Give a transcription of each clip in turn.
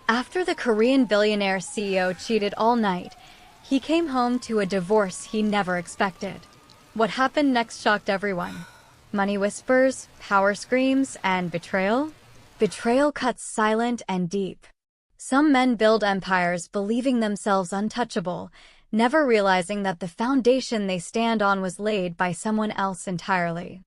After the Korean billionaire CEO cheated all night, he came home to a divorce he never expected. What happened next shocked everyone. Money whispers, power screams, and betrayal? Betrayal cuts silent and deep. Some men build empires believing themselves untouchable, never realizing that the foundation they stand on was laid by someone else entirely.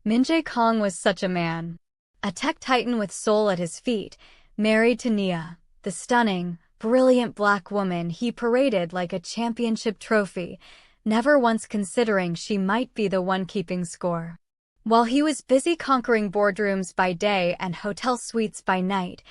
Min-Jae Kang was such a man. A tech titan with Seoul at his feet, married to Nia, the stunning, brilliant black woman he paraded like a championship trophy, never once considering she might be the one keeping score. While he was busy conquering boardrooms by day and hotel suites by night,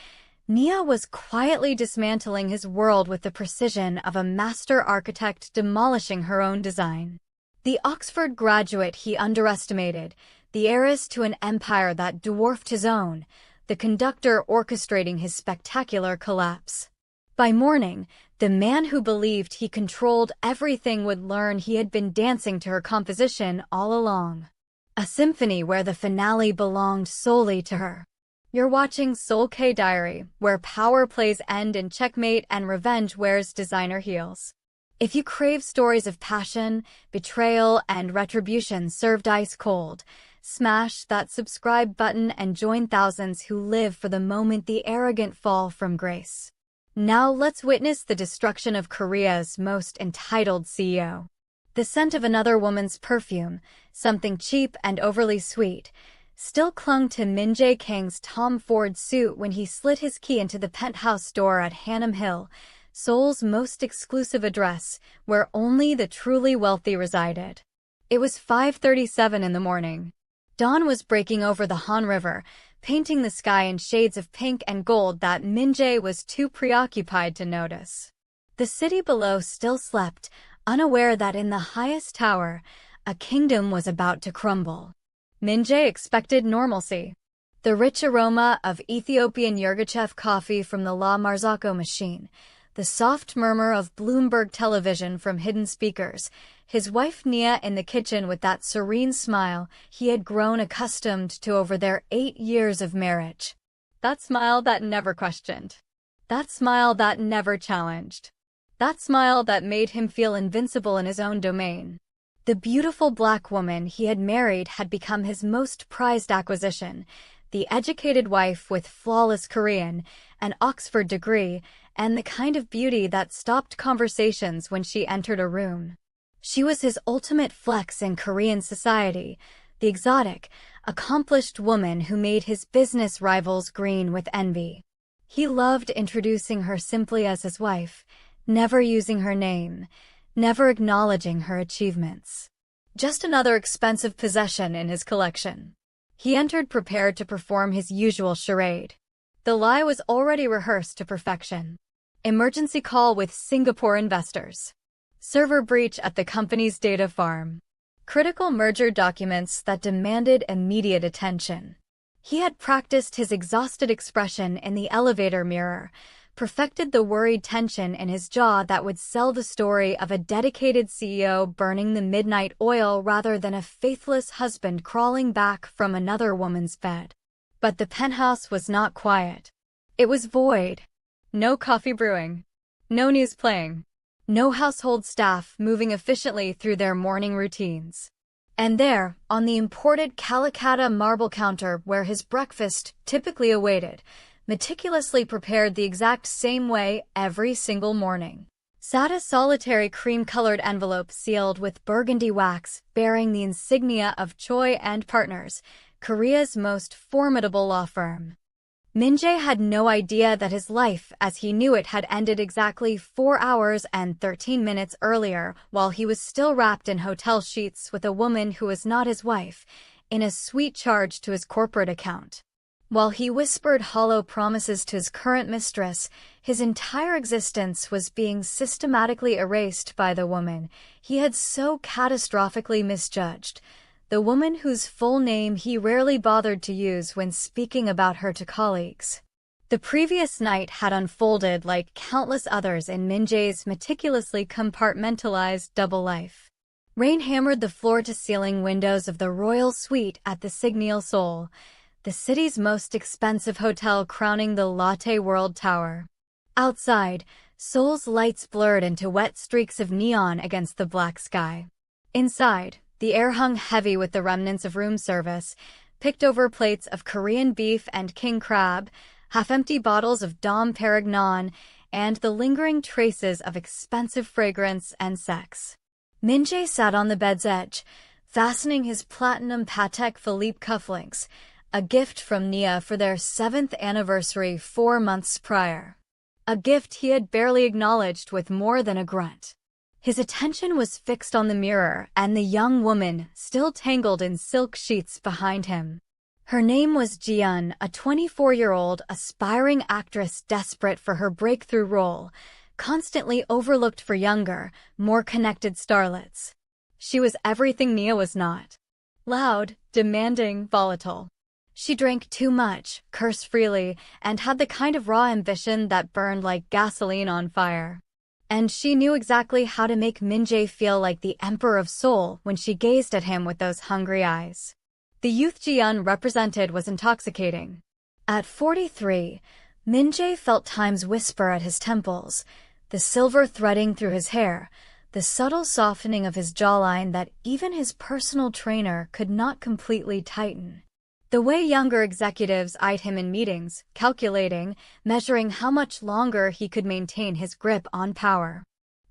Nia was quietly dismantling his world with the precision of a master architect demolishing her own design. The Oxford graduate he underestimated, the heiress to an empire that dwarfed his own, the conductor orchestrating his spectacular collapse. By morning, the man who believed he controlled everything would learn he had been dancing to her composition all along. A symphony where the finale belonged solely to her. You're watching Seoul K Diary, where power plays end in checkmate and revenge wears designer heels. If you crave stories of passion, betrayal, and retribution served ice cold, smash that subscribe button and join thousands who live for the moment the arrogant fall from grace. Now let's witness the destruction of Korea's most entitled CEO. The scent of another woman's perfume, something cheap and overly sweet, still clung to Min-Jae Kang's Tom Ford suit when he slid his key into the penthouse door at Hannam Hill, Seoul's most exclusive address, where only the truly wealthy resided. It was 5:37 in the morning. Dawn was breaking over the Han River, painting the sky in shades of pink and gold that Min-Jae was too preoccupied to notice. The city below still slept, unaware that in the highest tower, a kingdom was about to crumble. Min-Jae expected normalcy. The rich aroma of Ethiopian Yirgacheffe coffee from the La Marzocco machine, the soft murmur of Bloomberg television from hidden speakers, his wife Nia in the kitchen with that serene smile he had grown accustomed to over their 8 years of marriage. That smile that never questioned. That smile that never challenged. That smile that made him feel invincible in his own domain. The beautiful black woman he had married had become his most prized acquisition, the educated wife with flawless Korean, an Oxford degree, and the kind of beauty that stopped conversations when she entered a room. She was his ultimate flex in Korean society, the exotic, accomplished woman who made his business rivals green with envy. He loved introducing her simply as his wife, never using her name, never acknowledging her achievements. Just another expensive possession in his collection. He entered prepared to perform his usual charade. The lie was already rehearsed to perfection. Emergency call with Singapore investors. Server breach at the company's data farm. Critical merger documents that demanded immediate attention. He had practiced his exhausted expression in the elevator mirror, perfected the worried tension in his jaw that would sell the story of a dedicated CEO burning the midnight oil rather than a faithless husband crawling back from another woman's bed. But the penthouse was not quiet. It was void. No coffee brewing. No news playing. No household staff moving efficiently through their morning routines. And there, on the imported Calacatta marble counter where his breakfast typically awaited, meticulously prepared the exact same way every single morning, sat a solitary cream-colored envelope sealed with burgundy wax bearing the insignia of Choi and Partners, Korea's most formidable law firm. Min-Jae had no idea that his life as he knew it had ended exactly 4 hours and 13 minutes earlier while he was still wrapped in hotel sheets with a woman who was not his wife, in a sweet charge to his corporate account. While he whispered hollow promises to his current mistress, his entire existence was being systematically erased by the woman he had so catastrophically misjudged, the woman whose full name he rarely bothered to use when speaking about her to colleagues. The previous night had unfolded like countless others in Min-Jae's meticulously compartmentalized double life. Rain hammered the floor-to-ceiling windows of the royal suite at the Signal Seoul, the city's most expensive hotel crowning the Lotte World Tower. Outside, Seoul's lights blurred into wet streaks of neon against the black sky. Inside, the air hung heavy with the remnants of room service, picked over plates of Korean beef and king crab, half-empty bottles of Dom Perignon, and the lingering traces of expensive fragrance and sex. Min-Jae sat on the bed's edge, fastening his platinum Patek Philippe cufflinks, a gift from Nia for their 7th anniversary 4 months prior. A gift he had barely acknowledged with more than a grunt. His attention was fixed on the mirror and the young woman still tangled in silk sheets behind him. Her name was Ji-yeon, a 24-year-old aspiring actress desperate for her breakthrough role, constantly overlooked for younger, more connected starlets. She was everything Nia was not. Loud, demanding, volatile. She drank too much, cursed freely, and had the kind of raw ambition that burned like gasoline on fire. And she knew exactly how to make Min-Jae feel like the Emperor of Seoul when she gazed at him with those hungry eyes. The youth Ji-yeon represented was intoxicating. At 43, Min-Jae felt time's whisper at his temples, the silver threading through his hair, the subtle softening of his jawline that even his personal trainer could not completely tighten. The way younger executives eyed him in meetings, calculating, measuring how much longer he could maintain his grip on power.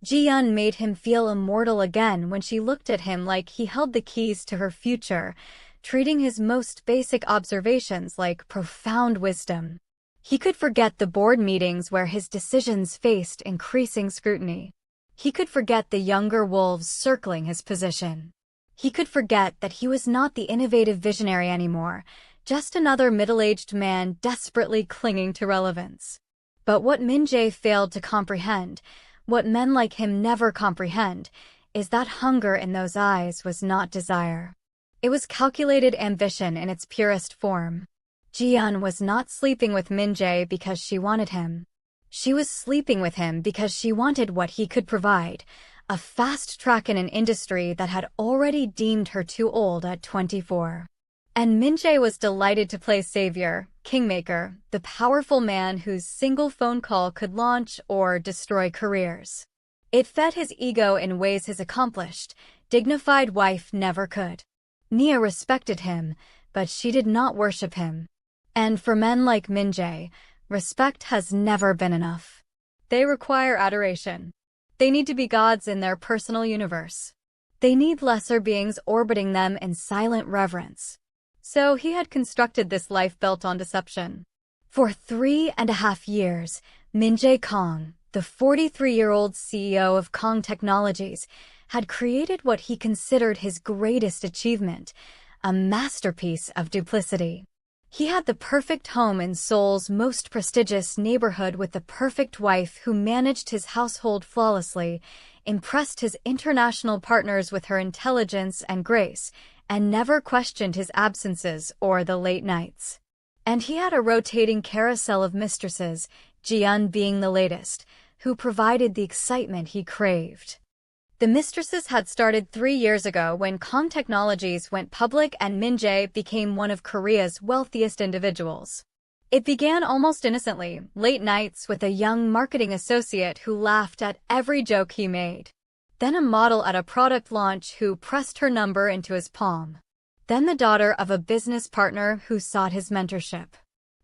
Ji-yeon made him feel immortal again when she looked at him like he held the keys to her future, treating his most basic observations like profound wisdom. He could forget the board meetings where his decisions faced increasing scrutiny. He could forget the younger wolves circling his position. He could forget that he was not the innovative visionary anymore, just another middle-aged man desperately clinging to relevance. But what Min-Jae failed to comprehend, what men like him never comprehend, is that hunger in those eyes was not desire. It was calculated ambition in its purest form. Ji-yeon was not sleeping with Min-Jae because she wanted him. She was sleeping with him because she wanted what he could provide, a fast track in an industry that had already deemed her too old at 24. And Min-Jae was delighted to play savior, kingmaker, the powerful man whose single phone call could launch or destroy careers. It fed his ego in ways his accomplished, dignified wife never could. Nia respected him, but she did not worship him. And for men like Min-Jae, respect has never been enough. They require adoration. They need to be gods in their personal universe. They need lesser beings orbiting them in silent reverence. So he had constructed this life built on deception. For 3.5 years, Min-Jae Kang, the 43-year-old CEO of Kang Technologies, had created what he considered his greatest achievement, a masterpiece of duplicity. He had the perfect home in Seoul's most prestigious neighborhood with the perfect wife who managed his household flawlessly, impressed his international partners with her intelligence and grace, and never questioned his absences or the late nights. And he had a rotating carousel of mistresses, Ji-yeon being the latest, who provided the excitement he craved. The mistresses had started 3 years ago when Kang Technologies went public and Min-Jae became one of Korea's wealthiest individuals. It began almost innocently, late nights with a young marketing associate who laughed at every joke he made. Then a model at a product launch who pressed her number into his palm. Then the daughter of a business partner who sought his mentorship.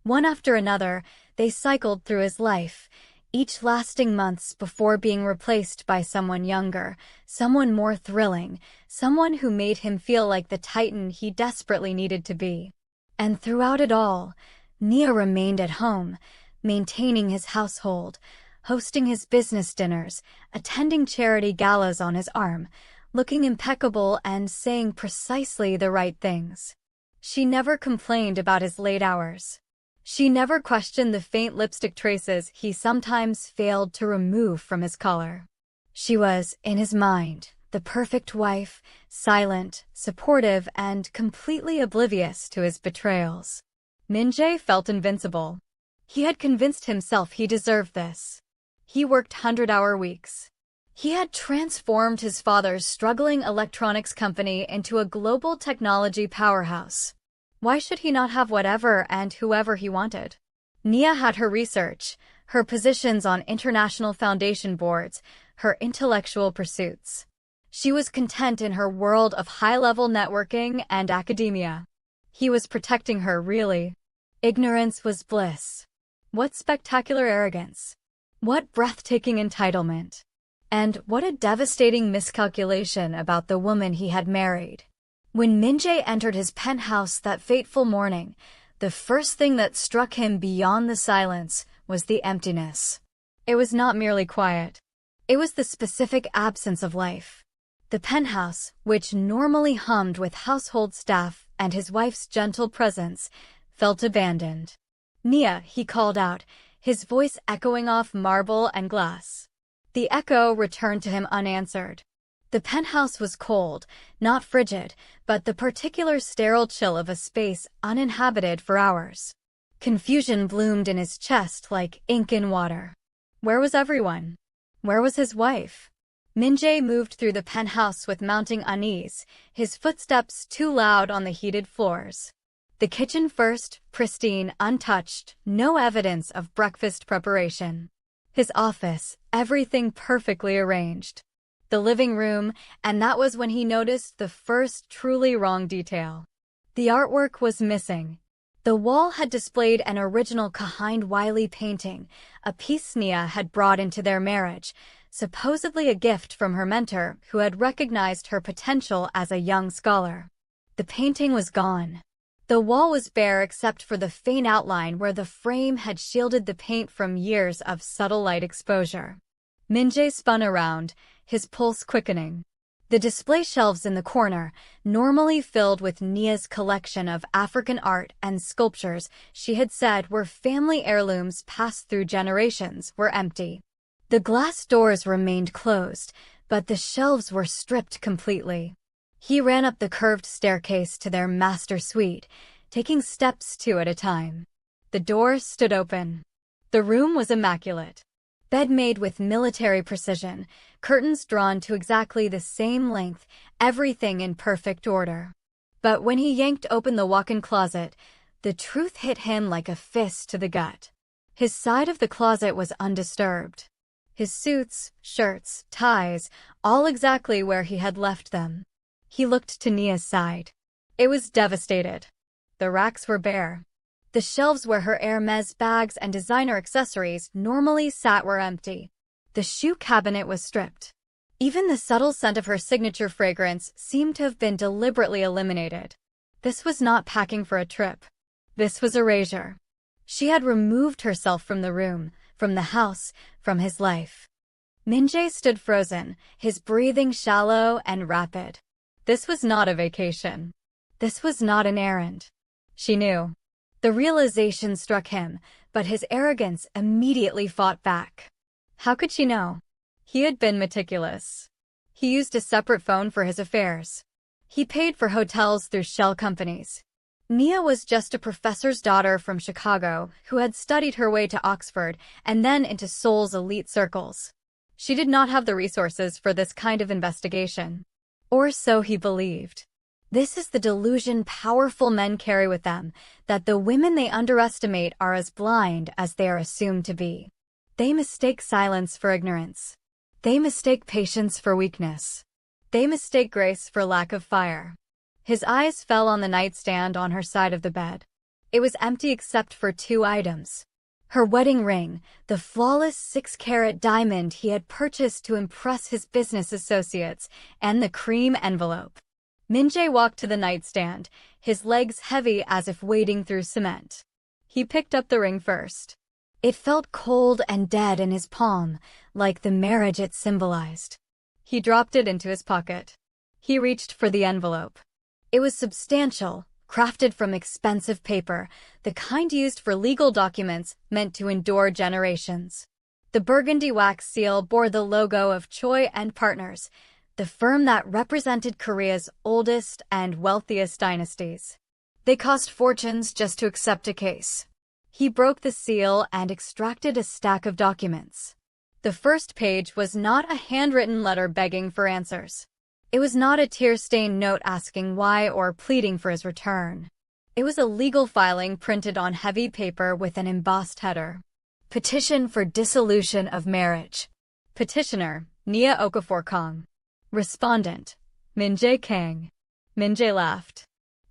One after another, they cycled through his life, each lasting months before being replaced by someone younger, someone more thrilling, someone who made him feel like the titan he desperately needed to be. And throughout it all, Nia remained at home, maintaining his household, hosting his business dinners, attending charity galas on his arm, looking impeccable and saying precisely the right things. She never complained about his late hours. She never questioned the faint lipstick traces he sometimes failed to remove from his collar. She was, in his mind, the perfect wife, silent, supportive, and completely oblivious to his betrayals. Min-Jae felt invincible. He had convinced himself he deserved this. He worked 100-hour weeks. He had transformed his father's struggling electronics company into a global technology powerhouse. Why should he not have whatever and whoever he wanted? Nia had her research, her positions on international foundation boards, her intellectual pursuits. She was content in her world of high-level networking and academia. He was protecting her, really. Ignorance was bliss. What spectacular arrogance. What breathtaking entitlement. And what a devastating miscalculation about the woman he had married. When Min-Jae entered his penthouse that fateful morning, the first thing that struck him beyond the silence was the emptiness. It was not merely quiet. It was the specific absence of life. The penthouse, which normally hummed with household staff and his wife's gentle presence, felt abandoned. "Nia," he called out, his voice echoing off marble and glass. The echo returned to him unanswered. The penthouse was cold, not frigid, but the particular sterile chill of a space uninhabited for hours. Confusion bloomed in his chest like ink in water. Where was everyone? Where was his wife? Min-Jae moved through the penthouse with mounting unease, his footsteps too loud on the heated floors. The kitchen first, pristine, untouched, no evidence of breakfast preparation. His office, everything perfectly arranged. The living room, and that was when he noticed the first truly wrong detail. The artwork was missing. The wall had displayed an original Kahind Wiley painting, a piece Nia had brought into their marriage, supposedly a gift from her mentor who had recognized her potential as a young scholar. The painting was gone. The wall was bare except for the faint outline where the frame had shielded the paint from years of subtle light exposure. Min-Jae spun around, his pulse quickening. The display shelves in the corner, normally filled with Nia's collection of African art and sculptures she had said were family heirlooms passed through generations, were empty. The glass doors remained closed, but the shelves were stripped completely. He ran up the curved staircase to their master suite, taking steps two at a time. The door stood open. The room was immaculate. Bed made with military precision, curtains drawn to exactly the same length, everything in perfect order. But when he yanked open the walk-in closet, the truth hit him like a fist to the gut. His side of the closet was undisturbed. His suits, shirts, ties, all exactly where he had left them. He looked to Nia's side. It was devastated. The racks were bare. The shelves where her Hermes bags and designer accessories normally sat were empty. The shoe cabinet was stripped. Even the subtle scent of her signature fragrance seemed to have been deliberately eliminated. This was not packing for a trip. This was erasure. She had removed herself from the room, from the house, from his life. Min-Jae stood frozen, his breathing shallow and rapid. This was not a vacation. This was not an errand. She knew. The realization struck him, but his arrogance immediately fought back. How could she know? He had been meticulous. He used a separate phone for his affairs. He paid for hotels through shell companies. Nia was just a professor's daughter from Chicago who had studied her way to Oxford and then into Seoul's elite circles. She did not have the resources for this kind of investigation. Or so he believed. This is the delusion powerful men carry with them, that the women they underestimate are as blind as they are assumed to be. They mistake silence for ignorance. They mistake patience for weakness. They mistake grace for lack of fire. His eyes fell on the nightstand on her side of the bed. It was empty except for two items. Her wedding ring, the flawless 6-carat diamond he had purchased to impress his business associates, and the cream envelope. Min-Jae walked to the nightstand, his legs heavy as if wading through cement. He picked up the ring first. It felt cold and dead in his palm, like the marriage it symbolized. He dropped it into his pocket. He reached for the envelope. It was substantial, crafted from expensive paper, the kind used for legal documents meant to endure generations. The burgundy wax seal bore the logo of Choi and Partners, the firm that represented Korea's oldest and wealthiest dynasties. They cost fortunes just to accept a case. He broke the seal and extracted a stack of documents. The first page was not a handwritten letter begging for answers. It was not a tear-stained note asking why or pleading for his return. It was a legal filing printed on heavy paper with an embossed header. Petition for dissolution of marriage. Petitioner, Min-Jae Kang. Respondent, Min-Jae Kang. Min-Jae laughed.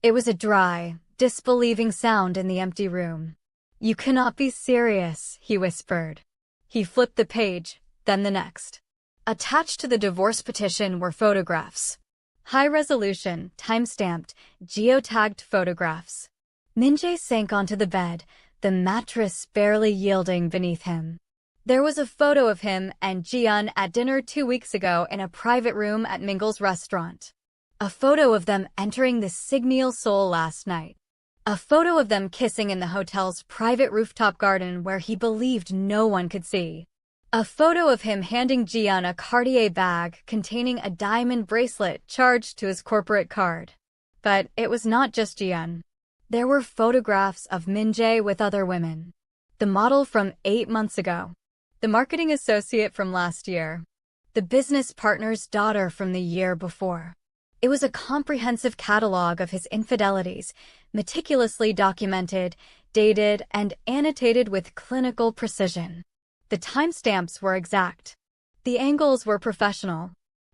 It was a dry, disbelieving sound in the empty room. You cannot be serious, he whispered. He flipped the page, then the next. Attached to the divorce petition were photographs. High-resolution, time-stamped, geotagged photographs. Min-Jae sank onto the bed, the mattress barely yielding beneath him. There was a photo of him and Jiyeon at dinner 2 weeks ago in a private room at Mingle's restaurant. A photo of them entering the Signal Seoul last night. A photo of them kissing in the hotel's private rooftop garden where he believed no one could see. A photo of him handing Jiyeon a Cartier bag containing a diamond bracelet charged to his corporate card. But it was not just Jiyeon. There were photographs of Min-Jae with other women. The model from 8 months ago. The marketing associate from last year. The business partner's daughter from the year before. It was a comprehensive catalog of his infidelities, meticulously documented, dated, and annotated with clinical precision. The timestamps were exact. The angles were professional.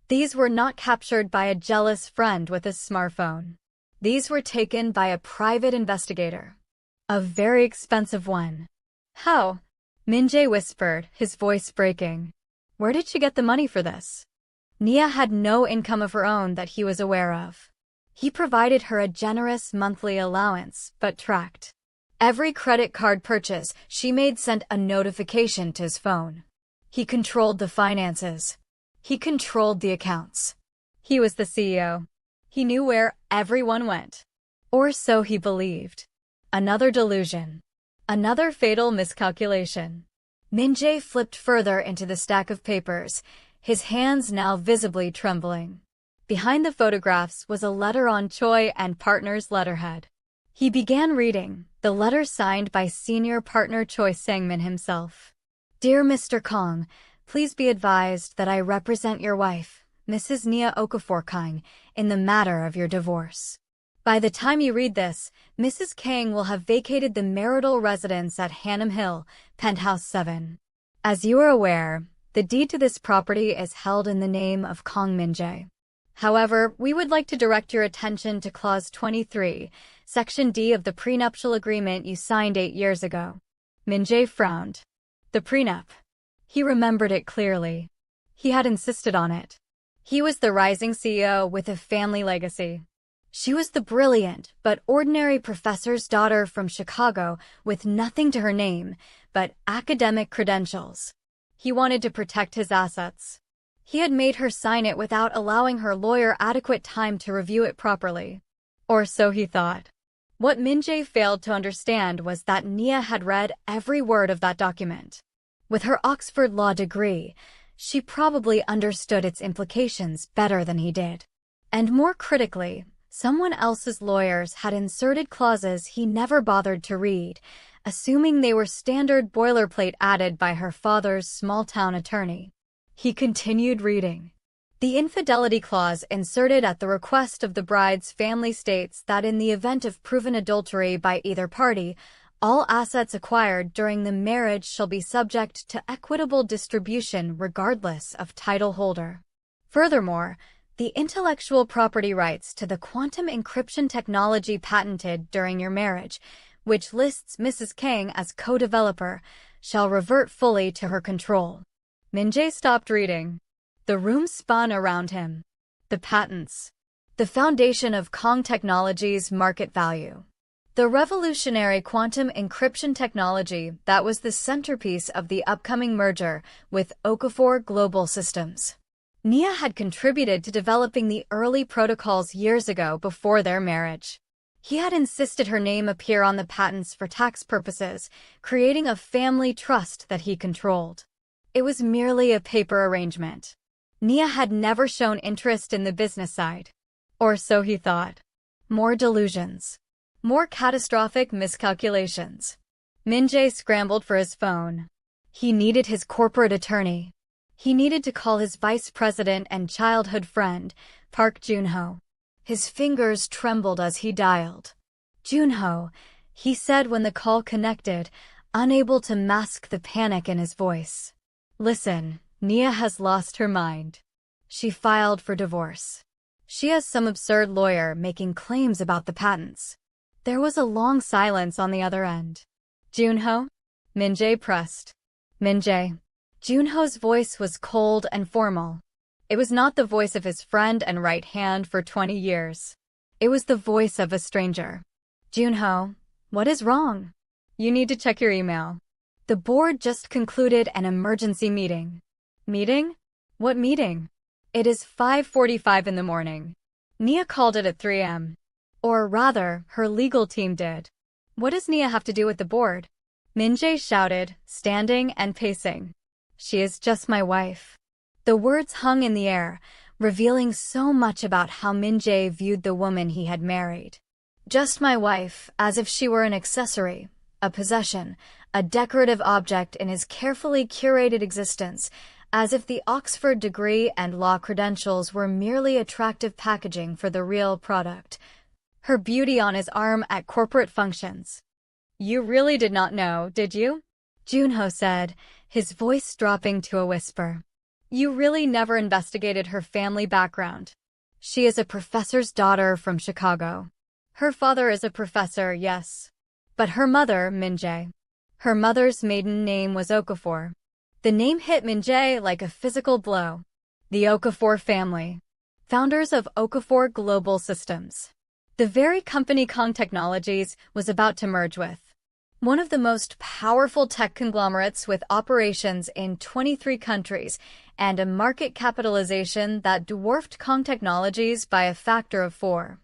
These were not captured by a jealous friend with a smartphone. These were taken by a private investigator. A very expensive one. How? Min-Jae whispered, his voice breaking. Where did she get the money for this? Nia had no income of her own that he was aware of. He provided her a generous monthly allowance, but tracked. Every credit card purchase she made sent a notification to his phone. He controlled the finances. He controlled the accounts. He was the CEO. He knew where everyone went. Or so he believed. Another delusion. Another fatal miscalculation. Min-Jae flipped further into the stack of papers, his hands now visibly trembling. Behind the photographs was a letter on Choi and partner's letterhead. He began reading, the letter signed by senior partner Choi Sang-min himself. Dear Mr. Kang, please be advised that I represent your wife, Mrs. Min-Jae Kang, in the matter of your divorce. By the time you read this, Mrs. Kang will have vacated the marital residence at Hannam Hill, Penthouse 7. As you are aware, the deed to this property is held in the name of Kang Min-Jae. However, we would like to direct your attention to Clause 23, Section D of the prenuptial agreement you signed 8 years ago. Min-Jae frowned. The prenup. He remembered it clearly. He had insisted on it. He was the rising CEO with a family legacy. She was the brilliant but ordinary professor's daughter from Chicago with nothing to her name but academic credentials. He wanted to protect his assets. He had made her sign it without allowing her lawyer adequate time to review it properly. Or so he thought. What Min-Jae failed to understand was that Nia had read every word of that document. With her Oxford Law degree, she probably understood its implications better than he did. And more critically, someone else's lawyers had inserted clauses he never bothered to read, assuming they were standard boilerplate added by her father's small-town attorney. He continued reading. The infidelity clause inserted at the request of the bride's family states that in the event of proven adultery by either party, all assets acquired during the marriage shall be subject to equitable distribution regardless of title holder. Furthermore, the intellectual property rights to the quantum encryption technology patented during your marriage, which lists Mrs. Kang as co-developer, shall revert fully to her control. Min-Jae stopped reading. The room spun around him. The patents. The foundation of Kang Technology's market value. The revolutionary quantum encryption technology that was the centerpiece of the upcoming merger with Okafor Global Systems. Nia had contributed to developing the early protocols years ago before their marriage. He had insisted her name appear on the patents for tax purposes, creating a family trust that he controlled. It was merely a paper arrangement. Nia had never shown interest in the business side. Or so he thought. More delusions. More catastrophic miscalculations. Min-Jae scrambled for his phone. He needed his corporate attorney. He needed to call his vice president and childhood friend, Park Joon-ho. His fingers trembled as he dialed. Joon-ho, he said when the call connected, unable to mask the panic in his voice. Listen, Nia has lost her mind. She filed for divorce. She has some absurd lawyer making claims about the patents. There was a long silence on the other end. Junho? Min-Jae pressed. Min-Jae. Junho's voice was cold and formal. It was not the voice of his friend and right hand for 20 years. It was the voice of a stranger. Junho, what is wrong? You need to check your email. The board just concluded an emergency meeting. Meeting? What meeting? It is 5:45 in the morning. Nia called it at 3 a.m. Or rather, her legal team did. What does Nia have to do with the board? Min-Jae shouted, standing and pacing. She is just my wife. The words hung in the air, revealing so much about how Min-Jae viewed the woman he had married. Just my wife, as if she were an accessory, a possession, a decorative object in his carefully curated existence, as if the Oxford degree and law credentials were merely attractive packaging for the real product. Her beauty on his arm at corporate functions. You really did not know, did you? Junho said, his voice dropping to a whisper. You really never investigated her family background. She is a professor's daughter from Chicago. Her father is a professor, yes. But her mother, Min-Jae. Her mother's maiden name was Okafor. The name hit Min-Jae like a physical blow. The Okafor family. Founders of Okafor Global Systems. The very company Kang Technologies was about to merge with. One of the most powerful tech conglomerates with operations in 23 countries and a market capitalization that dwarfed Kang Technologies by a factor of 4.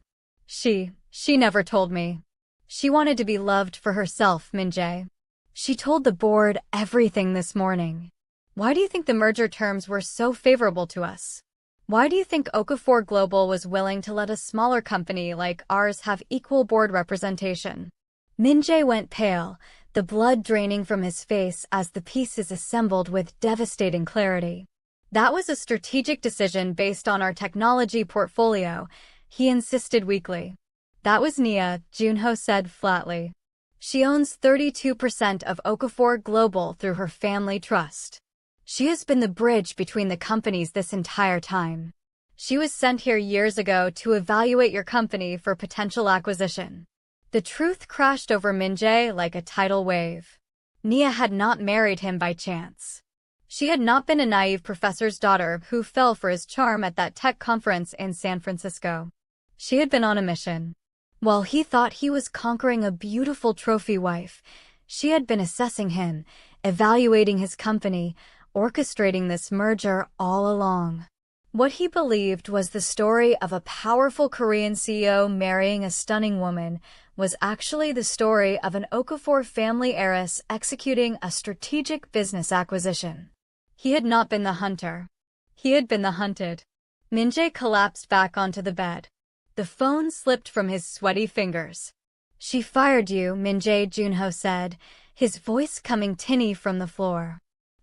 She never told me. She wanted to be loved for herself, Min-Jae. She told the board everything this morning. Why do you think the merger terms were so favorable to us? Why do you think Okafor Global was willing to let a smaller company like ours have equal board representation? Min-Jae went pale, the blood draining from his face as the pieces assembled with devastating clarity. That was a strategic decision based on our technology portfolio, he insisted weakly. That was Nia, Junho said flatly. She owns 32% of Okafor Global through her family trust. She has been the bridge between the companies this entire time. She was sent here years ago to evaluate your company for potential acquisition. The truth crashed over Min-Jae like a tidal wave. Nia had not married him by chance. She had not been a naive professor's daughter who fell for his charm at that tech conference in San Francisco. She had been on a mission. While he thought he was conquering a beautiful trophy wife, she had been assessing him, evaluating his company, orchestrating this merger all along. What he believed was the story of a powerful Korean CEO marrying a stunning woman was actually the story of an Okafor family heiress executing a strategic business acquisition. He had not been the hunter. He had been the hunted. Min-Jae collapsed back onto the bed. The phone slipped from his sweaty fingers. She fired you, Min-Jae, Junho said, his voice coming tinny from the floor.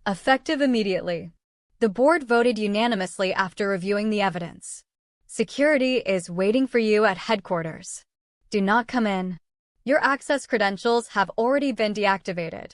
Effective immediately. The board voted unanimously after reviewing the evidence. Security is waiting for you at headquarters. Do not come in. Your access credentials have already been deactivated.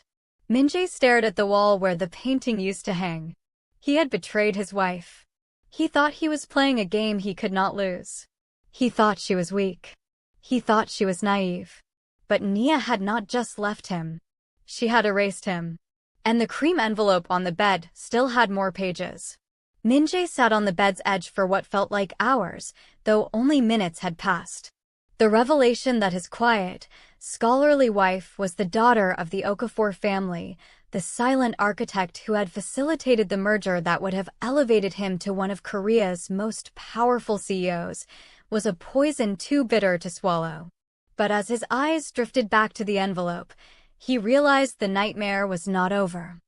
Min-Jae stared at the wall where the painting used to hang. He had betrayed his wife. He thought he was playing a game he could not lose. He thought she was weak. He thought she was naive. But Nia had not just left him. She had erased him. And the cream envelope on the bed still had more pages. Min-Jae sat on the bed's edge for what felt like hours, though only minutes had passed. The revelation that his quiet, scholarly wife was the daughter of the Okafor family, the silent architect who had facilitated the merger that would have elevated him to one of Korea's most powerful CEOs, was a poison too bitter to swallow. But as his eyes drifted back to the envelope, he realized the nightmare was not over.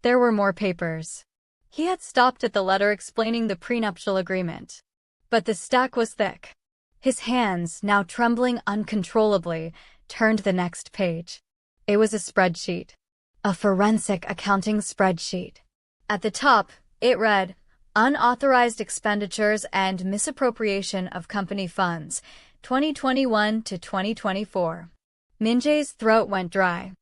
There were more papers. He had stopped at the letter explaining the prenuptial agreement. But the stack was thick. His hands, now trembling uncontrollably, turned the next page. It was a spreadsheet. A forensic accounting spreadsheet. At the top, it read, Unauthorized expenditures and misappropriation of company funds, 2021 to 2024. Min-Jae's throat went dry.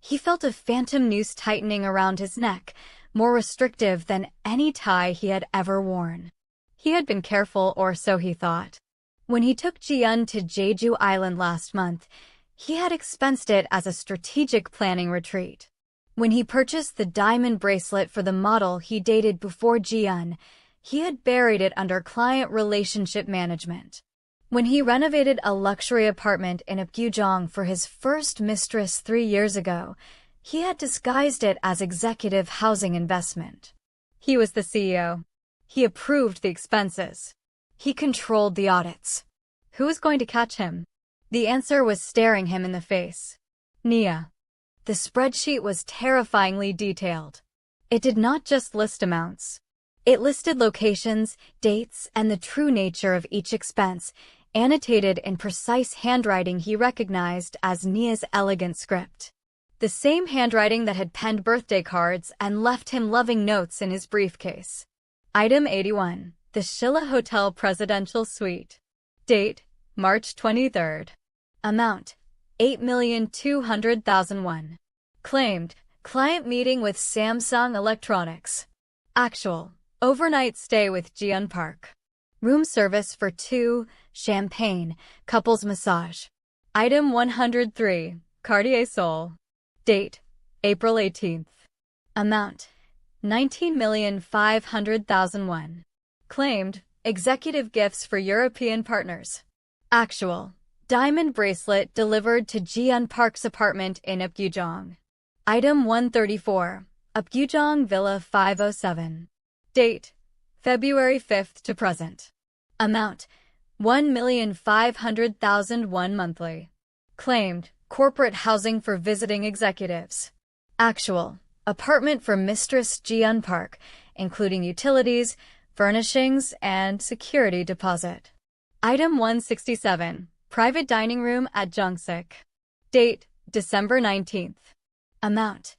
He felt a phantom noose tightening around his neck, more restrictive than any tie he had ever worn. He had been careful, or so he thought. When he took Ji-yeon to Jeju Island last month, he had expensed it as a strategic planning retreat. When he purchased the diamond bracelet for the model he dated before Ji-yeon, he had buried it under client relationship management. When he renovated a luxury apartment in Apgujeong for his first mistress 3 years ago, he had disguised it as executive housing investment. He was the CEO. He approved the expenses. He controlled the audits. Who was going to catch him? The answer was staring him in the face. Nia. The spreadsheet was terrifyingly detailed. It did not just list amounts. It listed locations, dates, and the true nature of each expense, annotated in precise handwriting he recognized as Nia's elegant script. The same handwriting that had penned birthday cards and left him loving notes in his briefcase. Item 81. The Shilla Hotel Presidential Suite. Date, March 23rd. Amount, 8,200,000 won. Claimed, client meeting with Samsung Electronics. Actual, overnight stay with Ji-yeon Park. Room service for 2, champagne, couples massage. Item 103, Cartier Seoul. Date, April 18th. Amount, 19,500,000 won. Claimed, executive gifts for European partners. Actual, diamond bracelet delivered to Ji-yeon Park's apartment in Apgujeong. Item 134, Apgujeong Villa 507. Date, February 5th to present. Amount, 1,500,000 won monthly. Claimed, corporate housing for visiting executives. Actual, apartment for Mistress Ji-yeon Park, including utilities, furnishings, and security deposit. Item 167, private dining room at Jungsik. Date, December 19th. Amount,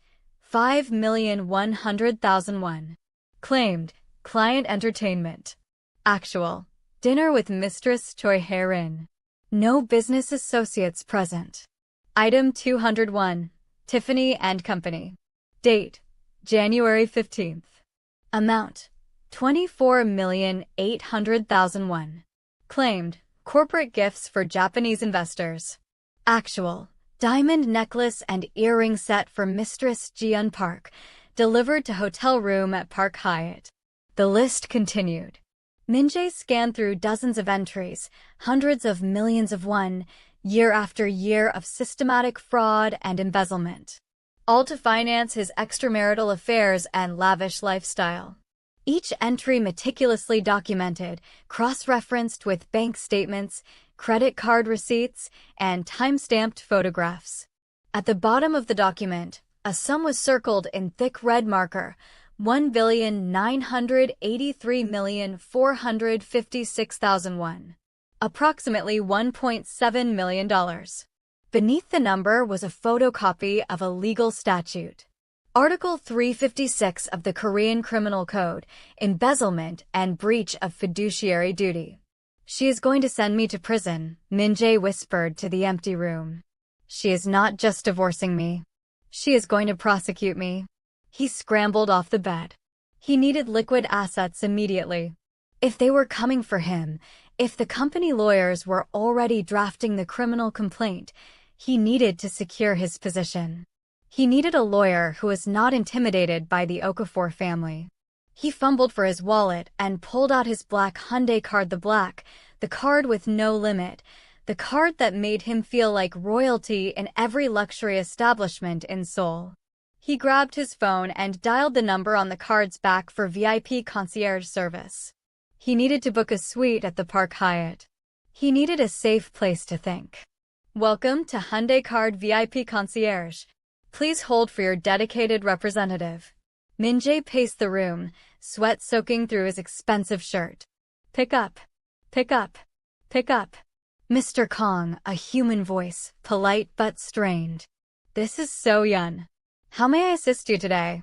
5,100,000 won. Claimed, client entertainment. Actual, dinner with Mistress Choi Hae-rin. No business associates present. Item 201, Tiffany & Company. Date, January 15th. Amount, 24,800,000 won. Claimed, corporate gifts for Japanese investors. Actual, diamond necklace and earring set for Mistress Ji-yeon Park, delivered to hotel room at Park Hyatt. The list continued. Min-Jae scanned through dozens of entries, hundreds of millions of won, year after year of systematic fraud and embezzlement. All to finance his extramarital affairs and lavish lifestyle. Each entry meticulously documented, cross-referenced with bank statements, credit card receipts, and time-stamped photographs. At the bottom of the document, a sum was circled in thick red marker, 1,983,456,000 won. Approximately $1.7 million. Beneath the number was a photocopy of a legal statute. Article 356 of the Korean Criminal Code, embezzlement and breach of fiduciary duty. She is going to send me to prison, Min-Jae whispered to the empty room. She is not just divorcing me. She is going to prosecute me. He scrambled off the bed. He needed liquid assets immediately. If they were coming for him, if the company lawyers were already drafting the criminal complaint, he needed to secure his position. He needed a lawyer who was not intimidated by the Okafor family. He fumbled for his wallet and pulled out his black Hyundai card, the card with no limit, the card that made him feel like royalty in every luxury establishment in Seoul. He grabbed his phone and dialed the number on the card's back for VIP concierge service. He needed to book a suite at the Park Hyatt. He needed a safe place to think. Welcome to Hyundai Card VIP Concierge. Please hold for your dedicated representative. Min-Jae paced the room, sweat soaking through his expensive shirt. Pick up. Pick up. Pick up. Mr. Kang, a human voice, polite but strained. This is So-yeon. How may I assist you today?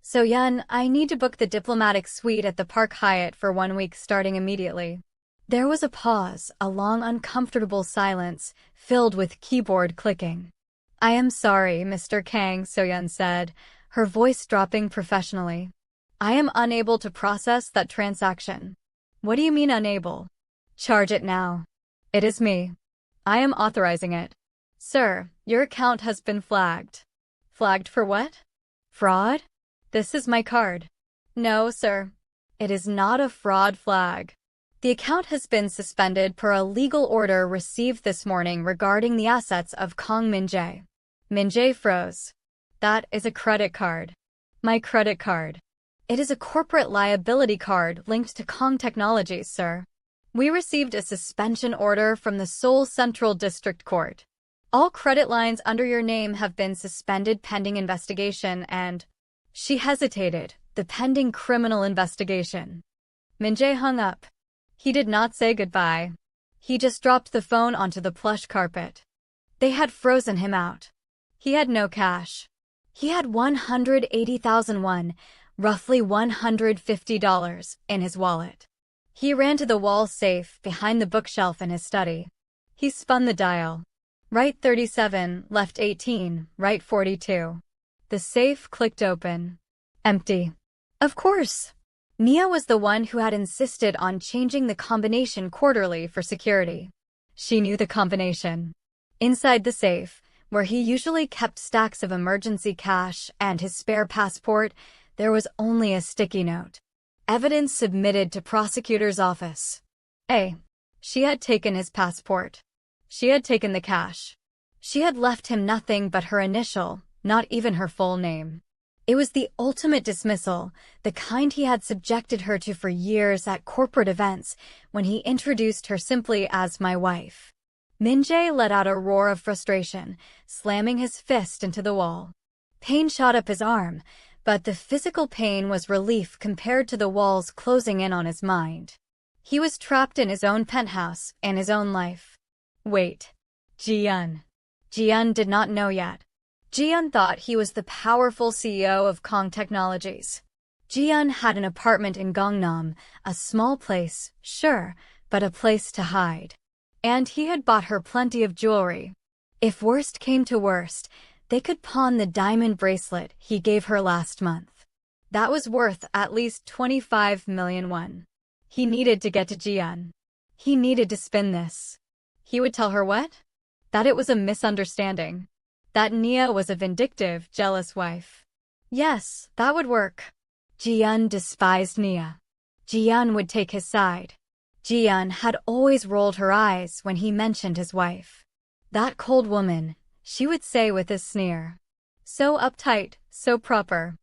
So-yeon, I need to book the diplomatic suite at the Park Hyatt for 1 week starting immediately. There was a pause, a long uncomfortable silence, filled with keyboard clicking. I am sorry, Mr. Kang, Soyeon said, her voice dropping professionally. I am unable to process that transaction. What do you mean unable? Charge it now. It is me. I am authorizing it. Sir, your account has been flagged. Flagged for what? Fraud? This is my card. No, sir. It is not a fraud flag. The account has been suspended per a legal order received this morning regarding the assets of Kang Min-Jae. Min-Jae froze. That is a credit card. My credit card. It is a corporate liability card linked to Kang Technologies, sir. We received a suspension order from the Seoul Central District Court. All credit lines under your name have been suspended pending investigation and... She hesitated, the pending criminal investigation. Min-Jae hung up. He did not say goodbye. He just dropped the phone onto the plush carpet. They had frozen him out. He had no cash. He had 180,000 won, roughly $150, in his wallet. He ran to the wall safe behind the bookshelf in his study. He spun the dial. Right 37, left 18, right 42. The safe clicked open. Empty. Of course. Nia was the one who had insisted on changing the combination quarterly for security. She knew the combination. Inside the safe, where he usually kept stacks of emergency cash and his spare passport, there was only a sticky note. Evidence submitted to prosecutor's office. She had taken his passport. She had taken the cash. She had left him nothing but her initial, not even her full name. It was the ultimate dismissal, the kind he had subjected her to for years at corporate events when he introduced her simply as my wife. Min-Jae let out a roar of frustration, slamming his fist into the wall. Pain shot up his arm, but the physical pain was relief compared to the walls closing in on his mind. He was trapped in his own penthouse and his own life. Wait. Ji-yeon. Ji-yeon did not know yet. Ji-yeon thought he was the powerful CEO of Kang Technologies. Ji-yeon had an apartment in Gangnam, a small place, sure, but a place to hide. And he had bought her plenty of jewelry. If worst came to worst, they could pawn the diamond bracelet he gave her last month. That was worth at least 25 million won. He needed to get to Ji-yeon. He needed to spin this. He would tell her what? That it was a misunderstanding. That Nia was a vindictive, jealous wife. Yes, that would work. Ji-yeon despised Nia. Ji-yeon would take his side. Ji-yeon had always rolled her eyes when he mentioned his wife. That cold woman, she would say with a sneer. So uptight, so proper.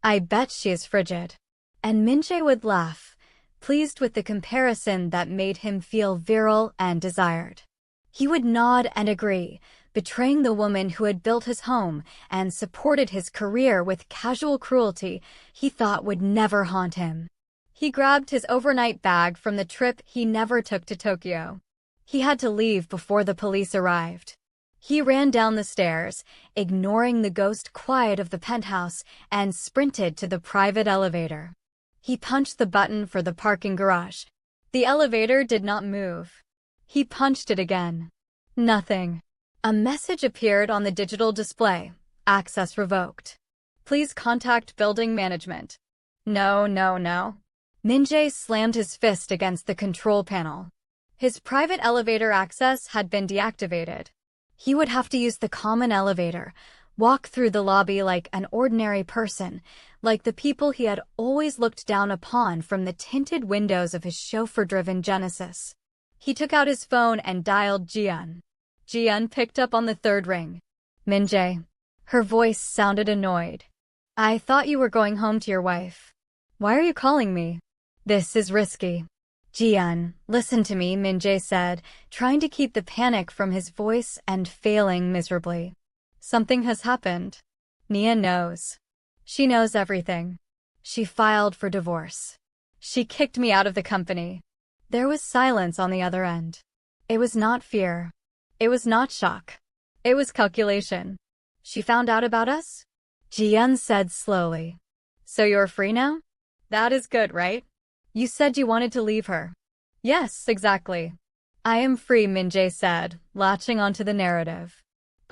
I bet she is frigid. And Min-Jae would laugh, pleased with the comparison that made him feel virile and desired. He would nod and agree, betraying the woman who had built his home and supported his career with casual cruelty he thought would never haunt him. He grabbed his overnight bag from the trip he never took to Tokyo. He had to leave before the police arrived. He ran down the stairs, ignoring the ghost quiet of the penthouse, and sprinted to the private elevator. He punched the button for the parking garage. The elevator did not move. He punched it again. Nothing. A message appeared on the digital display. Access revoked. Please contact building management. No. Min-Jae slammed his fist against the control panel. His private elevator access had been deactivated. He would have to use the common elevator, walk through the lobby like an ordinary person, like the people he had always looked down upon from the tinted windows of his chauffeur-driven Genesis. He took out his phone and dialed Ji-yeon. Ji-yeon picked up on the third ring. Min-Jae. Her voice sounded annoyed. I thought you were going home to your wife. Why are you calling me? This is risky. Ji-yeon, listen to me, Min-Jae said, trying to keep the panic from his voice and failing miserably. Something has happened. Nia knows. She knows everything. She filed for divorce. She kicked me out of the company. There was silence on the other end. It was not fear. It was not shock. It was calculation. She found out about us? Ji-yeon said slowly. So you're free now? That is good, right? You said you wanted to leave her. Yes, exactly. I am free, Min-Jae said, latching onto the narrative.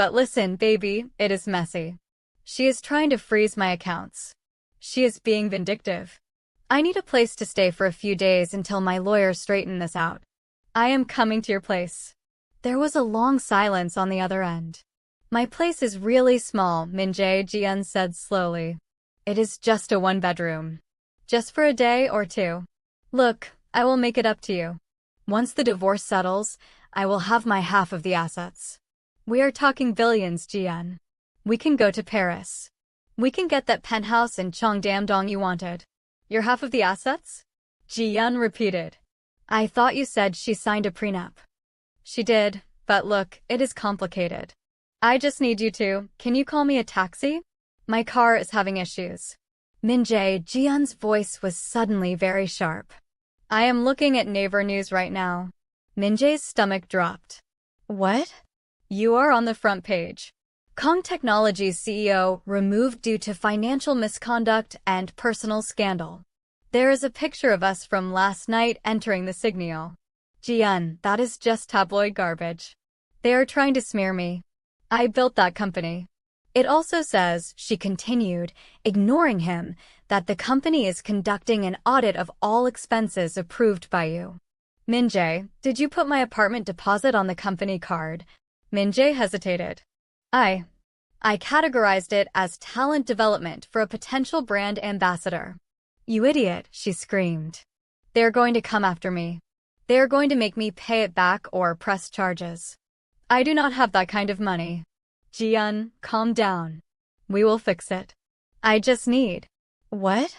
But listen, baby, it is messy. She is trying to freeze my accounts. She is being vindictive. I need a place to stay for a few days until my lawyers straighten this out. I am coming to your place. There was a long silence on the other end. My place is really small, Min-Jae Kang said slowly. It is just a one-bedroom. Just for a day or two. Look, I will make it up to you. Once the divorce settles, I will have my half of the assets. We are talking billions, Jian. We can go to Paris. We can get that penthouse in Cheongdam-dong you wanted. Your half of the assets? Ji-yeon repeated. I thought you said she signed a prenup. She did, but look, it is complicated. I just need you to, can you call me a taxi? My car is having issues. Min-Jae Kang's voice was suddenly very sharp. I am looking at Naver News right now. Min-Jae's stomach dropped. What? You are on the front page. Kang Technology's CEO removed due to financial misconduct and personal scandal. There is a picture of us from last night entering the Signal. Ji-yeon, that is just tabloid garbage. They are trying to smear me. I built that company. It also says, she continued, ignoring him, that the company is conducting an audit of all expenses approved by you. Min-Jae, did you put my apartment deposit on the company card? Min-Jae hesitated. I categorized it as talent development for a potential brand ambassador. You idiot, she screamed. They're going to come after me. They're going to make me pay it back or press charges. I do not have that kind of money. Ji-yeon, calm down. We will fix it. I just need. What?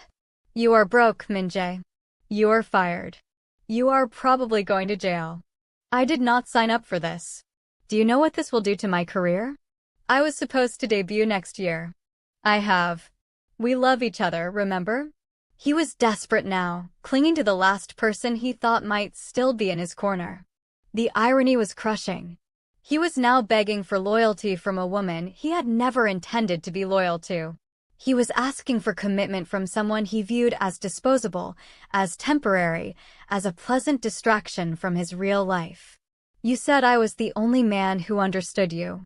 You are broke, Min-Jae. You are fired. You are probably going to jail. I did not sign up for this. Do you know what this will do to my career? I was supposed to debut next year. I have. We love each other, remember? He was desperate now, clinging to the last person he thought might still be in his corner. The irony was crushing. He was now begging for loyalty from a woman he had never intended to be loyal to. He was asking for commitment from someone he viewed as disposable, as temporary, as a pleasant distraction from his real life. You said I was the only man who understood you.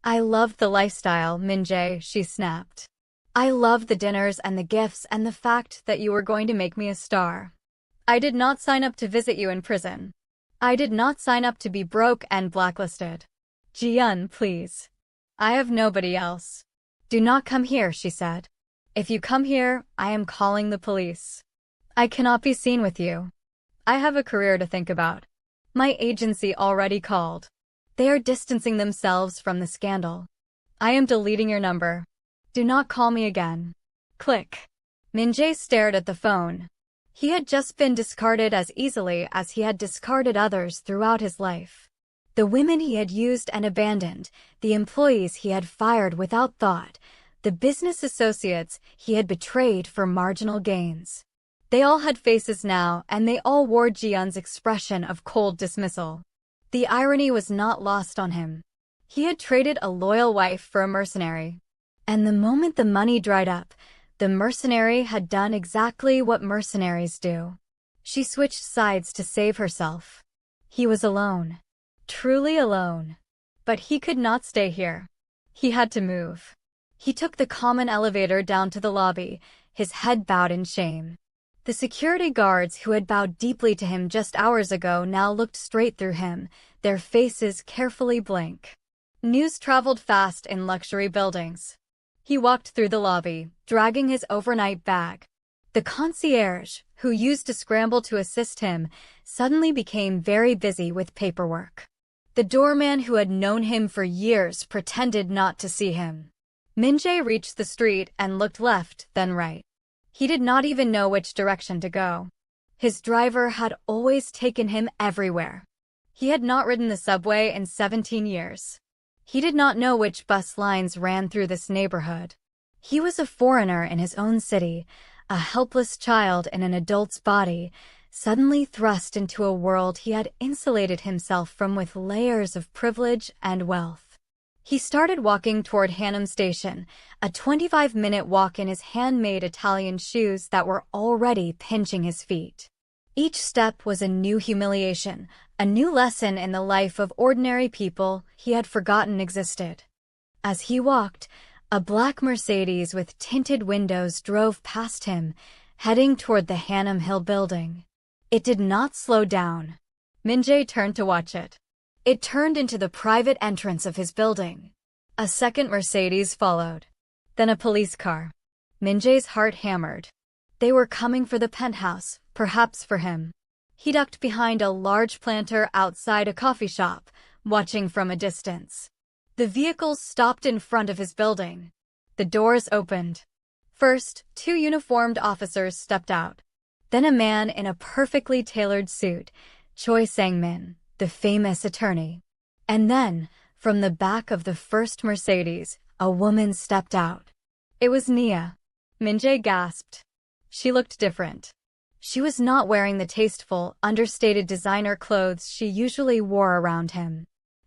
I loved the lifestyle, Min-Jae, she snapped. I loved the dinners and the gifts and the fact that you were going to make me a star. I did not sign up to visit you in prison. I did not sign up to be broke and blacklisted. Ji-yeon, please. I have nobody else. Do not come here, she said. If you come here, I am calling the police. I cannot be seen with you. I have a career to think about. My agency already called. They are distancing themselves from the scandal. I am deleting your number. Do not call me again. Click. Min-Jae stared at the phone. He had just been discarded as easily as he had discarded others throughout his life. The women he had used and abandoned, the employees he had fired without thought, the business associates he had betrayed for marginal gains. They all had faces now, and they all wore Ji-yeon's expression of cold dismissal. The irony was not lost on him. He had traded a loyal wife for a mercenary. And the moment the money dried up, the mercenary had done exactly what mercenaries do. She switched sides to save herself. He was alone. Truly alone. But he could not stay here. He had to move. He took the common elevator down to the lobby, his head bowed in shame. The security guards who had bowed deeply to him just hours ago now looked straight through him, their faces carefully blank. News traveled fast in luxury buildings. He walked through the lobby, dragging his overnight bag. The concierge, who used to scramble to assist him, suddenly became very busy with paperwork. The doorman who had known him for years pretended not to see him. Min-Jae reached the street and looked left, then right. He did not even know which direction to go. His driver had always taken him everywhere. He had not ridden the subway in 17 years. He did not know which bus lines ran through this neighborhood. He was a foreigner in his own city, a helpless child in an adult's body, suddenly thrust into a world he had insulated himself from with layers of privilege and wealth. He started walking toward Hanam Station, a 25-minute walk in his handmade Italian shoes that were already pinching his feet. Each step was a new humiliation, a new lesson in the life of ordinary people he had forgotten existed. As he walked, a black Mercedes with tinted windows drove past him, heading toward the Hannam Hill building. It did not slow down. Min-Jae turned to watch it. It turned into the private entrance of his building. A second Mercedes followed. Then a police car. Min-Jae's heart hammered. They were coming for the penthouse, perhaps for him. He ducked behind a large planter outside a coffee shop, watching from a distance. The vehicles stopped in front of his building. The doors opened. First, 2 uniformed officers stepped out. Then a man in a perfectly tailored suit, Choi Sang-min, the famous attorney. And then, from the back of the first Mercedes, a woman stepped out. It was Nia. Min-Jae gasped. She looked different. She was not wearing the tasteful, understated designer clothes she usually wore around him.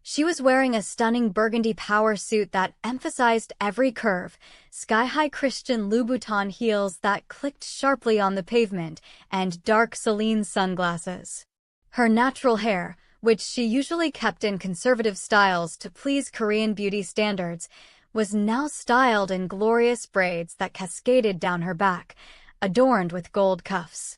She was wearing a stunning burgundy power suit that emphasized every curve, sky-high Christian Louboutin heels that clicked sharply on the pavement, and dark Celine sunglasses. Her natural hair, which she usually kept in conservative styles to please Korean beauty standards, was now styled in glorious braids that cascaded down her back, adorned with gold cuffs.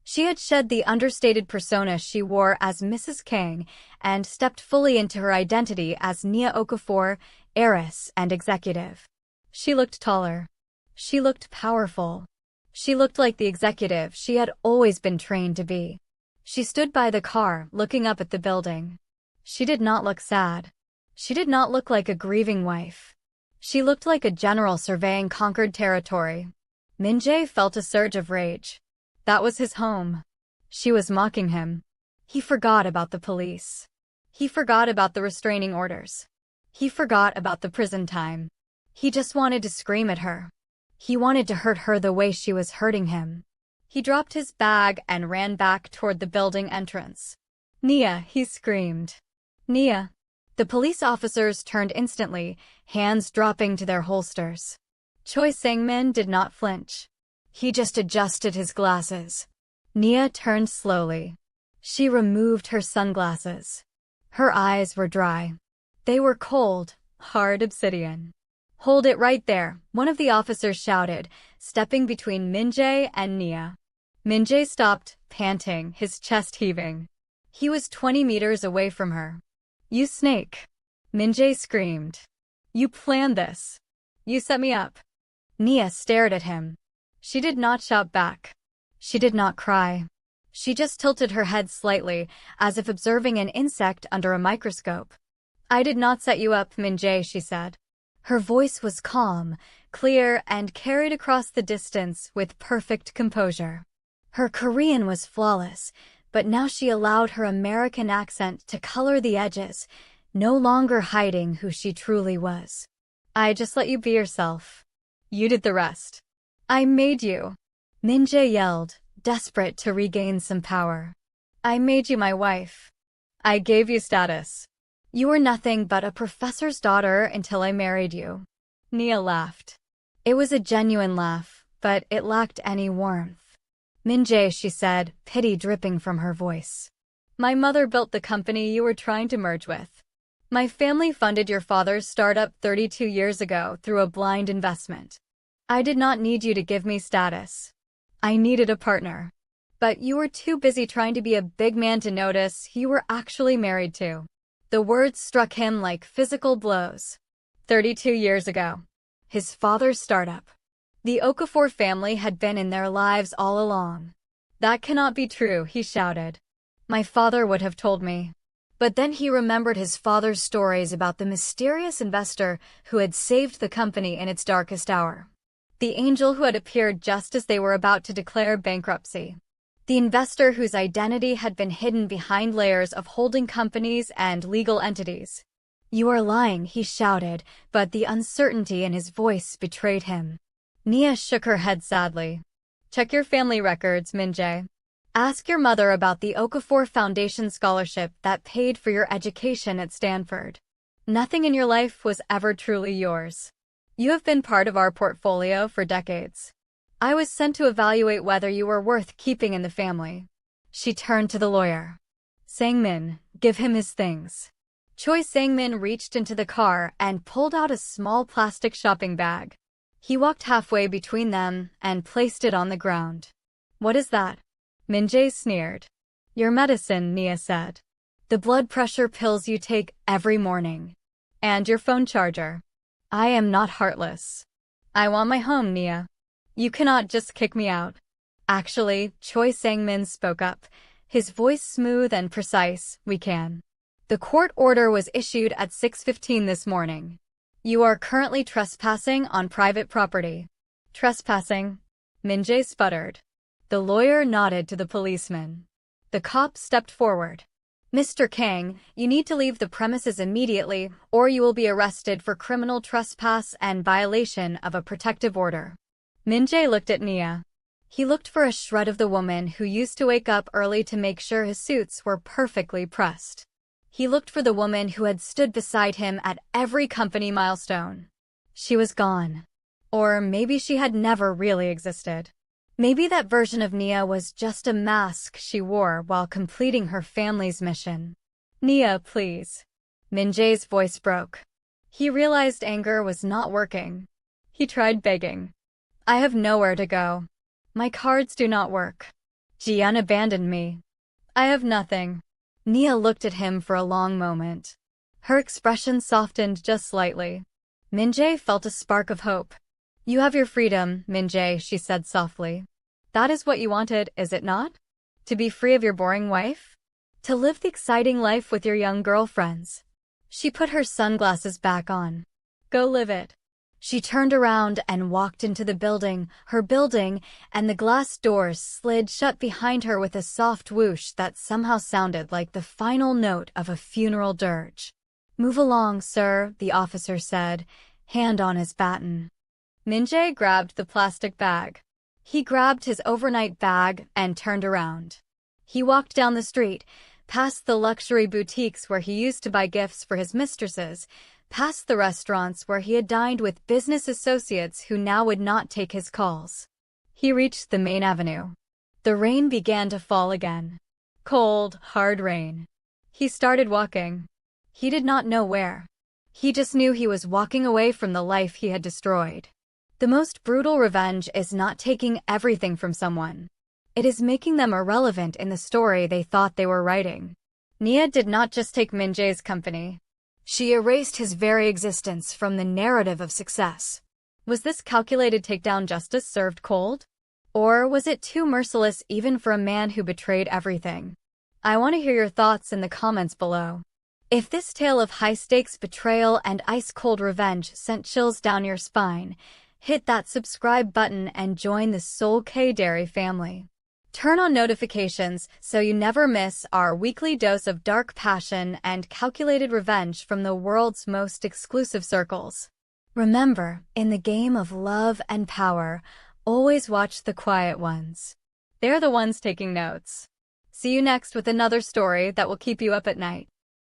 She had shed the understated persona she wore as Mrs. Kang and stepped fully into her identity as Nia Okafor, heiress and executive. She looked taller. She looked powerful. She looked like the executive she had always been trained to be. She stood by the car, looking up at the building. She did not look sad. She did not look like a grieving wife. She looked like a general surveying conquered territory. Min-Jae felt a surge of rage. That was his home. She was mocking him. He forgot about the police. He forgot about the restraining orders. He forgot about the prison time. He just wanted to scream at her. He wanted to hurt her the way she was hurting him. He dropped his bag and ran back toward the building entrance. "Nia," he screamed. "Nia." The police officers turned instantly, hands dropping to their holsters. Choi Sang-min did not flinch. He just adjusted his glasses. Nia turned slowly. She removed her sunglasses. Her eyes were dry. They were cold, hard obsidian. "Hold it right there," one of the officers shouted, stepping between Min-Jae and Nia. Min-Jae stopped, panting, his chest heaving. He was 20 meters away from her. "You snake!" Min-Jae screamed. "You planned this. You set me up." Nia stared at him. She did not shout back. She did not cry. She just tilted her head slightly, as if observing an insect under a microscope. "I did not set you up, Min-Jae," she said. Her voice was calm, clear, and carried across the distance with perfect composure. Her Korean was flawless, but now she allowed her American accent to color the edges, no longer hiding who she truly was. "I just let you be yourself. You did the rest. I made you," Min-Jae yelled, desperate to regain some power. "I made you my wife. I gave you status. You were nothing but a professor's daughter until I married you." Nia laughed. It was a genuine laugh, but it lacked any warmth. "Min-Jae," she said, pity dripping from her voice. "My mother built the company you were trying to merge with. My family funded your father's startup 32 years ago through a blind investment. I did not need you to give me status. I needed a partner. But you were too busy trying to be a big man to notice who you were actually married to." The words struck him like physical blows. 32 years ago. His father's startup. The Okafor family had been in their lives all along. "That cannot be true," he shouted. "My father would have told me." But then he remembered his father's stories about the mysterious investor who had saved the company in its darkest hour. The angel who had appeared just as they were about to declare bankruptcy. The investor whose identity had been hidden behind layers of holding companies and legal entities. "You are lying," he shouted, but the uncertainty in his voice betrayed him. Nia shook her head sadly. "Check your family records, Min-Jae. Ask your mother about the Okafor Foundation scholarship that paid for your education at Stanford. Nothing in your life was ever truly yours. You have been part of our portfolio for decades. I was sent to evaluate whether you were worth keeping in the family." She turned to the lawyer. "Sang-min, give him his things." Choi Sang-min reached into the car and pulled out a small plastic shopping bag. He walked halfway between them and placed it on the ground. "What is that?" Min-Jae sneered. "Your medicine," Nia said. "The blood pressure pills you take every morning. And your phone charger." "I am not heartless. I want my home, Nia. You cannot just kick me out." "Actually," Choi Sang-min spoke up, his voice smooth and precise, "we can. The court order was issued at 6:15 this morning. You are currently trespassing on private property." "Trespassing?" Min-Jae sputtered. The lawyer nodded to the policeman. The cop stepped forward. "Mr. Kang, you need to leave the premises immediately, or you will be arrested for criminal trespass and violation of a protective order." Min-Jae looked at Nia. He looked for a shred of the woman who used to wake up early to make sure his suits were perfectly pressed. He looked for the woman who had stood beside him at every company milestone. She was gone. Or maybe she had never really existed. Maybe that version of Nia was just a mask she wore while completing her family's mission. "Nia, please." Min-Jae's voice broke. He realized anger was not working. He tried begging. "I have nowhere to go. My cards do not work. Jian abandoned me. I have nothing." Nia looked at him for a long moment. Her expression softened just slightly. Min-Jae felt a spark of hope. "You have your freedom, Min-Jae," she said softly. "That is what you wanted, is it not? To be free of your boring wife? To live the exciting life with your young girlfriends." She put her sunglasses back on. "Go live it." She turned around and walked into the building, her building, and the glass doors slid shut behind her with a soft whoosh that somehow sounded like the final note of a funeral dirge. "Move along, sir," the officer said, hand on his baton. Min-Jae grabbed the plastic bag. He grabbed his overnight bag and turned around. He walked down the street, past the luxury boutiques where he used to buy gifts for his mistresses, past the restaurants where he had dined with business associates who now would not take his calls. He reached the main avenue. The rain began to fall again. Cold, hard rain. He started walking. He did not know where. He just knew he was walking away from the life he had destroyed. The most brutal revenge is not taking everything from someone. It is making them irrelevant in the story they thought they were writing. Nia did not just take Min-Jae's company. She erased his very existence from the narrative of success. Was this calculated takedown justice served cold? Or was it too merciless even for a man who betrayed everything? I want to hear your thoughts in the comments below. If this tale of high-stakes betrayal and ice-cold revenge sent chills down your spine, hit that subscribe button and join the Seoul K-Dairy family. Turn on notifications so you never miss our weekly dose of dark passion and calculated revenge from the world's most exclusive circles. Remember, in the game of love and power, always watch the quiet ones. They're the ones taking notes. See you next with another story that will keep you up at night.